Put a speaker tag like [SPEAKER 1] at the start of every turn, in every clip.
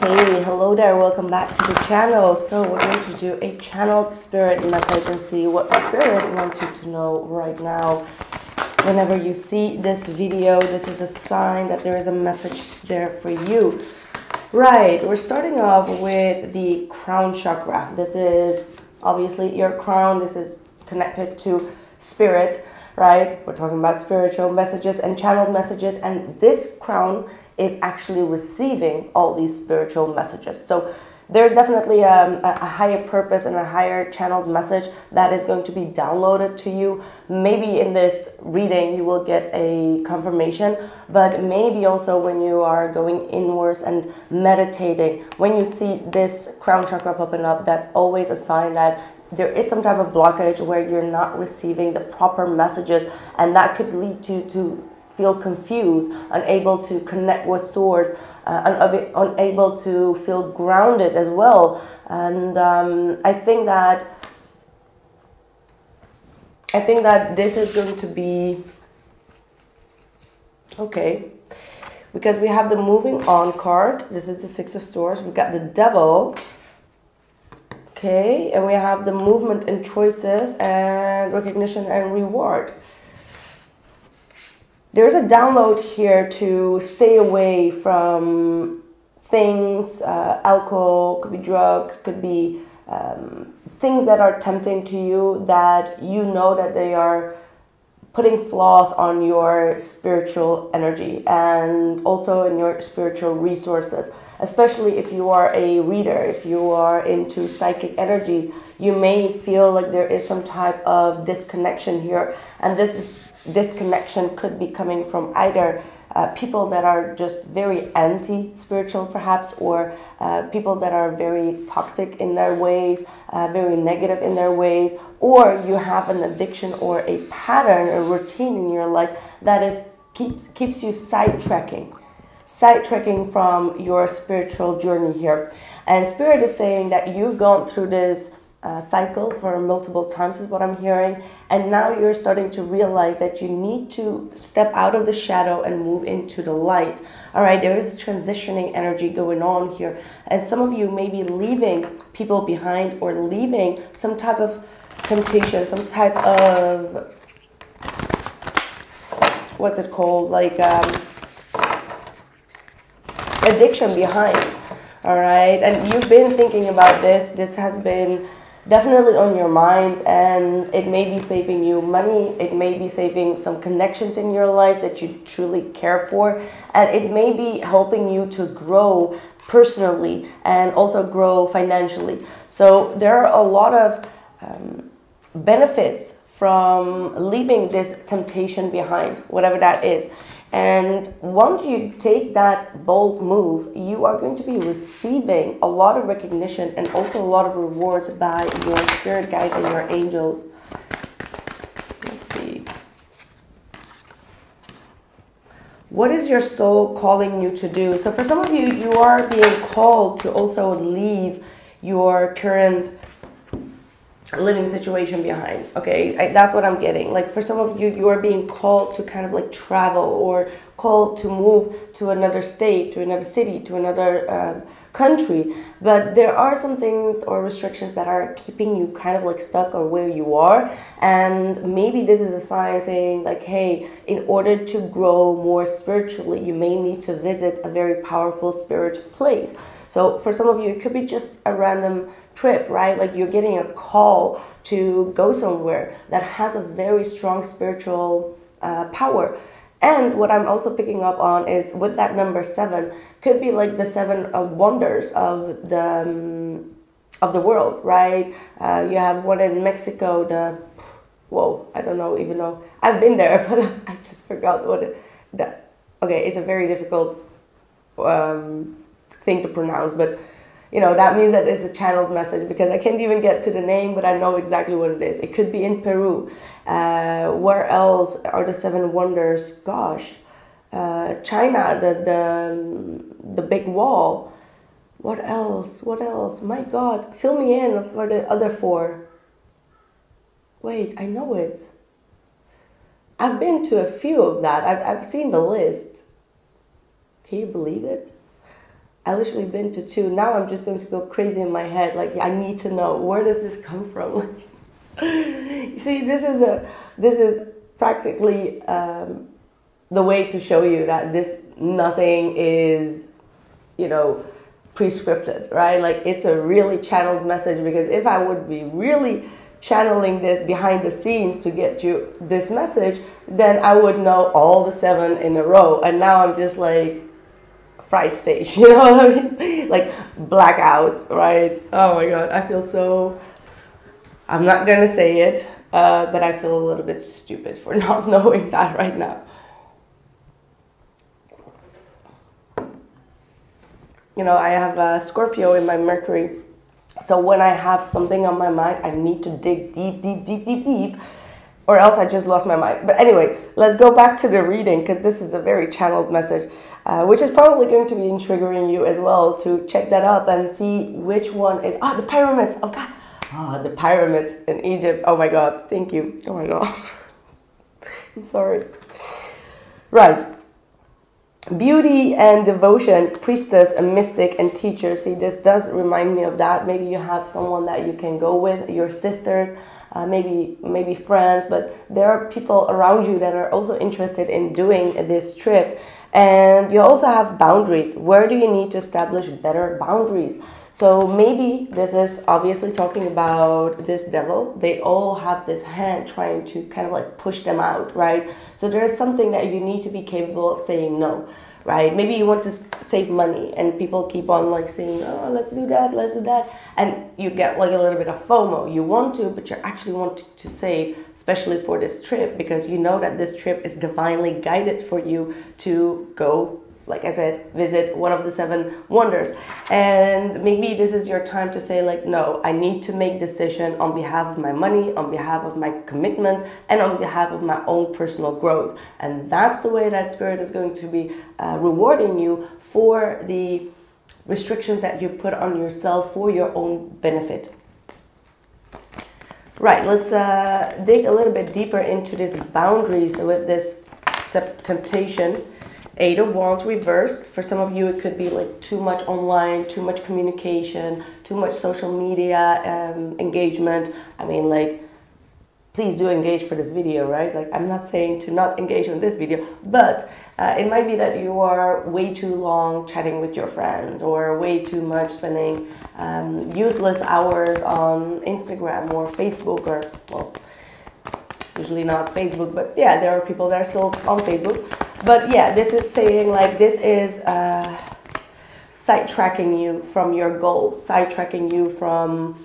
[SPEAKER 1] Hey, hello there, welcome back to the channel. So we're going to do a channeled spirit message and see what spirit wants you to know right now. Whenever you see this video, this is a sign that there is a message there for you. Right, we're starting off with the crown chakra. This is obviously your crown. This is connected to spirit, right? We're talking about spiritual messages and channeled messages, and this crown is actually receiving all these spiritual messages. So there's definitely a higher purpose and a higher channeled message that is going to be downloaded to you. Maybe in this reading you will get a confirmation, but maybe also when you are going inwards and meditating, when you see this crown chakra popping up, that's always a sign that there is some type of blockage where you're not receiving the proper messages, and that could lead you to feel confused, unable to connect with source, unable to feel grounded as well. And I think that this is going to be okay, because we have the moving on card. This is the Six of Swords. We've got the Devil. Okay, and we have the movement and choices and recognition and reward. There's a download here to stay away from things, alcohol, could be drugs, could be things that are tempting to you, that you know that they are putting flaws on your spiritual energy and also in your spiritual resources. Especially if you are a reader, if you are into psychic energies, you may feel like there is some type of disconnection here, and this disconnection could be coming from either people that are just very anti-spiritual perhaps, or people that are very toxic in their ways, very negative in their ways, or you have an addiction or a pattern, a routine in your life that is keeps you sidetracking from your spiritual journey here. And Spirit is saying that you've gone through this cycle for multiple times is what I'm hearing, and now you're starting to realize that you need to step out of the shadow and move into the light. All right, there is a transitioning energy going on here, and some of you may be leaving people behind or leaving some type of temptation, some type of, what's it called, like addiction behind. All right, and you've been thinking about this has been definitely on your mind, and it may be saving you money, it may be saving some connections in your life that you truly care for, and it may be helping you to grow personally and also grow financially. So there are a lot of benefits from leaving this temptation behind, whatever that is. And once you take that bold move, you are going to be receiving a lot of recognition and also a lot of rewards by your spirit guides and your angels. Let's see. What is your soul calling you to do? So for some of you, you are being called to also leave your current living situation behind. Okay, that's what I'm getting. Like for some of you, you are being called to kind of like travel, or called to move to another state, to another city, to another country, but there are some things or restrictions that are keeping you kind of like stuck or where you are. And maybe this is a sign saying like, hey, in order to grow more spiritually, you may need to visit a very powerful spiritual place. So for some of you, it could be just a random trip, right? Like you're getting a call to go somewhere that has a very strong spiritual power. And what I'm also picking up on is with that number 7, could be like the 7 wonders of the world, right? You have one in Mexico, I don't know, even though I've been there, but I just forgot okay, it's a very difficult thing to pronounce, but you know, that means that it's a channeled message, because I can't even get to the name, but I know exactly what it is. It could be in Peru. Where else are the 7 wonders? Gosh, China, the big wall. What else? What else? My God, fill me in for the other 4. Wait, I know it. I've been to a few of that. I've seen the list. Can you believe it? I literally been to 2. Now I'm just going to go crazy in my head. Like, I need to know, where does this come from? Like, you see, this is practically the way to show you that nothing is, you know, prescripted, right? Like, it's a really channeled message, because if I would be really channeling this behind the scenes to get you this message, then I would know all the 7 in a row. And now I'm just like fright stage, you know what I mean? Like blackout, right? Oh my God, I feel so, I'm not gonna say it, but I feel a little bit stupid for not knowing that right now. You know, I have a Scorpio in my Mercury. So when I have something on my mind, I need to dig deep, or else I just lost my mind. But anyway, let's go back to the reading, because this is a very channeled message, which is probably going to be triggering you as well, to check that up and see which one is, the pyramids, oh God. The pyramids in Egypt, oh my God, thank you, oh my God. I'm sorry. Right. Beauty and devotion, priestess, a mystic, and teacher. See, this does remind me of that. Maybe you have someone that you can go with, your sisters, maybe friends, but there are people around you that are also interested in doing this trip. And you also have boundaries. Where do you need to establish better boundaries? So maybe this is obviously talking about this devil. They all have this hand trying to kind of like push them out, right? So there is something that you need to be capable of saying no, right? Maybe you want to save money and people keep on like saying, oh, let's do that, let's do that. And you get like a little bit of FOMO. You want to, but you actually want to save, especially for this trip, because you know that this trip is divinely guided for you to go, like I said, visit one of the 7 wonders. And maybe this is your time to say like, no, I need to make decision on behalf of my money, on behalf of my commitments, and on behalf of my own personal growth. And that's the way that Spirit is going to be rewarding you for the restrictions that you put on yourself for your own benefit. Right, let's dig a little bit deeper into these boundaries with this temptation. 8 of Wands reversed. For some of you, it could be like too much online, too much communication, too much social media engagement. I mean, like, please do engage for this video, right? Like, I'm not saying to not engage on this video, but it might be that you are way too long chatting with your friends, or way too much spending useless hours on Instagram or Facebook, or, well, usually not Facebook, but yeah, there are people that are still on Facebook. But yeah, this is saying like, this is sidetracking you from your goals, sidetracking you from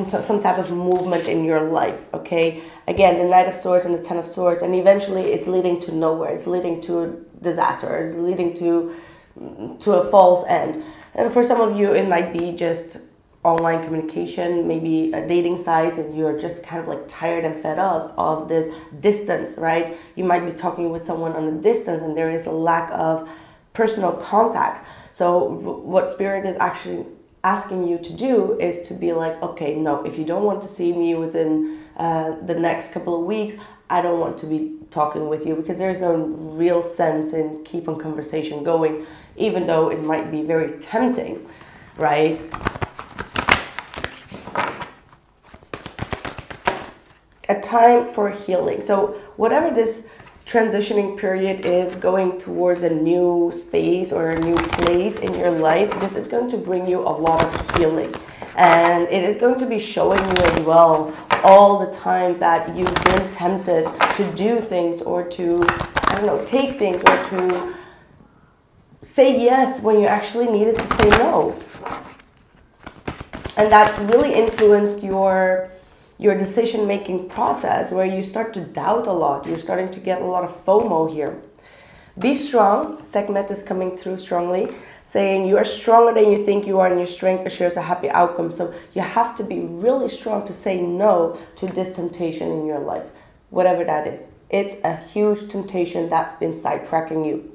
[SPEAKER 1] some type of movement in your life, okay? Again, the Knight of Swords and the Ten of Swords, and eventually it's leading to nowhere. It's leading to a disaster. It's leading to a false end. And for some of you, it might be just online communication, maybe dating sites, and you're just kind of like tired and fed up of this distance, right? You might be talking with someone on a distance and there is a lack of personal contact. So what Spirit is actually asking you to do is to be like, okay, no, if you don't want to see me within the next couple of weeks, I don't want to be talking with you, because there's no real sense in keep on conversation going, even though it might be very tempting, right? A time for healing. So whatever this transitioning period is, going towards a new space or a new place in your life, this is going to bring you a lot of healing. And it is going to be showing you as well all the times that you've been tempted to do things, or to, I don't know, take things, or to say yes when you actually needed to say no. And that really influenced your decision-making process, where you start to doubt a lot. You're starting to get a lot of FOMO here. Be strong. Sekhmet is coming through strongly, saying you are stronger than you think you are, and your strength assures a happy outcome. So you have to be really strong to say no to this temptation in your life, whatever that is. It's a huge temptation that's been sidetracking you.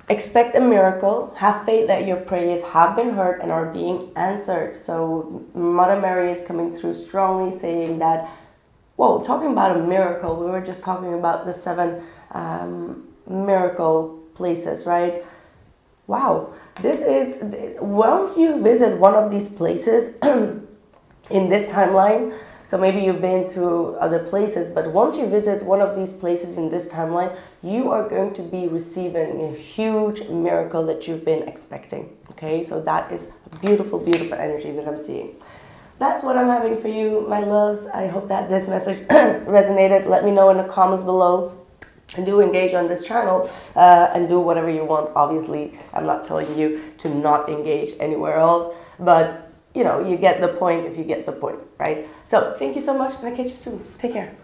[SPEAKER 1] Expect a miracle. Have faith that your prayers have been heard and are being answered. So Mother Mary is coming through strongly, saying that, whoa, talking about a miracle, we were just talking about the 7 miracle places, right? Wow. This is, once you visit one of these places in this timeline, so maybe you've been to other places, but once you visit one of these places in this timeline, you are going to be receiving a huge miracle that you've been expecting. Okay, so that is a beautiful, beautiful energy that I'm seeing. That's what I'm having for you, my loves. I hope that this message resonated. Let me know in the comments below. And do engage on this channel and do whatever you want. Obviously, I'm not telling you to not engage anywhere else, but you know, you get the point if you get the point, right? So thank you so much, and I'll catch you soon. Take care.